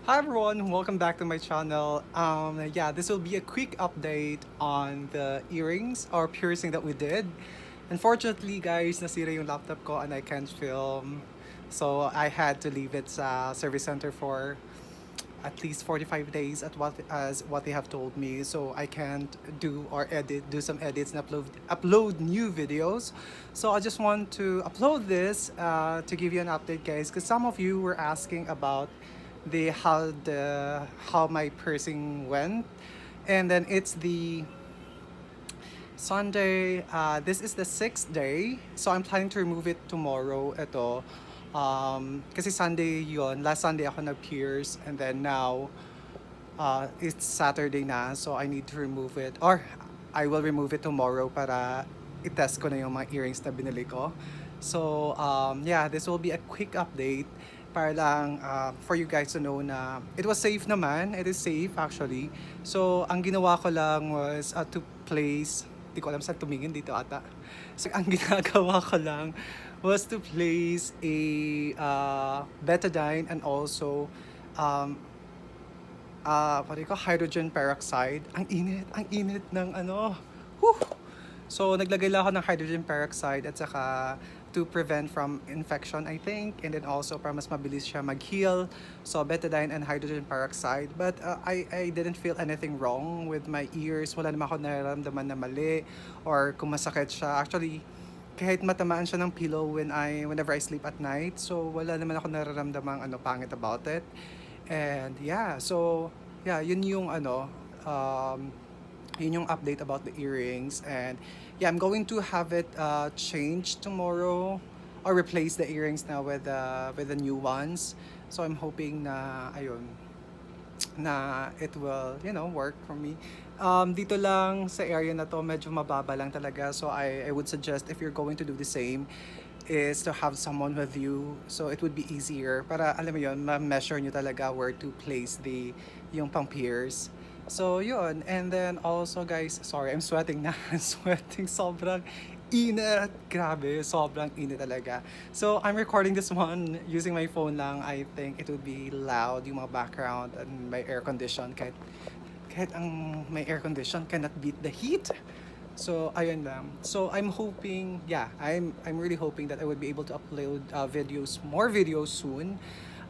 Hi everyone, welcome back to my channel. Yeah, this will be a quick update on the earrings or piercing that we did. Unfortunately, guys, nasira yung laptop ko and I can't film. So I had to leave it sa service center for at least 45 days at what they have told me, so I can't do some edits and upload new videos. So I just want to upload this to give you an update, guys, because some of you were asking about how my piercing went. And then it's the Sunday. This is the sixth day. So I'm planning to remove it tomorrow. Ito. Kasi Sunday yon. Last Sunday ako nag-pierce. And then now, it's Saturday na. So I need to remove it. Or I will remove it tomorrow para i-test ko na yung mga earrings na binili ko. So, yeah, this will be a quick update para lang for you guys to know na it was safe naman. It is safe actually. So, ang ginawa ko lang was to place, di ko alam saan tumingin dito ata. So, ang ginagawa ko lang was to place a betadine and also um, what do you call, hydrogen peroxide. Ang init ng ano. Whew! So, naglagay lang ako ng hydrogen peroxide at saka to prevent from infection, I think. And then also, para mas mabilis siya mag-heal. So, betadine and hydrogen peroxide. But I didn't feel anything wrong with my ears. Wala naman ako nararamdaman na mali or kung masakit siya. Actually, kahit matamaan siya ng pillow whenever I sleep at night. So, wala naman ako nararamdamang pangit about it. And yeah, so yeah, yun yung update about the earrings. And yeah, I'm going to have it changed tomorrow or replace the earrings now with the new ones. So I'm hoping na ayun na it will, work for me. Dito lang sa area na to, medyo mababa lang talaga. So I would suggest if you're going to do the same, is to have someone with you. So it would be easier para, alam mo yun, ma-measure nyo talaga where to place yung pang pierce. So yun. And then also guys, sorry, I'm sweating na. I'm sweating. Sobrang init. Grabe, sobrang init talaga. So I'm recording this one using my phone lang. I think it would be loud, yung mga background and my air condition. Kahit ang may air condition cannot beat the heat. So ayun lang. So I'm hoping, yeah, I'm really hoping that I would be able to upload more videos soon.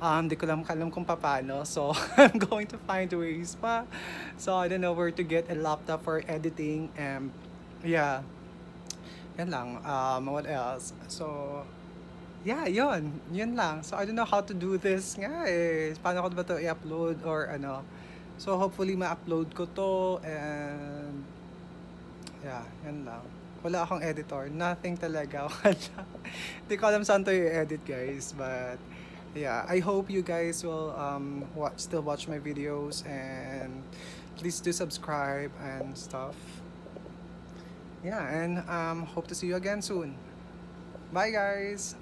Di ko lang alam kung paano. So I'm going to find ways pa. So I don't know where to get a laptop for editing. And yeah, yan lang. What else? So yeah, yun lang. So I don't know how to do this nga eh. Paano ko ba to i-upload or ano. So hopefully ma-upload ko to. And yeah, yan lang. Wala akong editor. Nothing talaga. Wala. Hindi ko alam saan to i-edit, guys. But, yeah. I hope you guys will still watch my videos. And please do subscribe and stuff. Yeah, and hope to see you again soon. Bye, guys!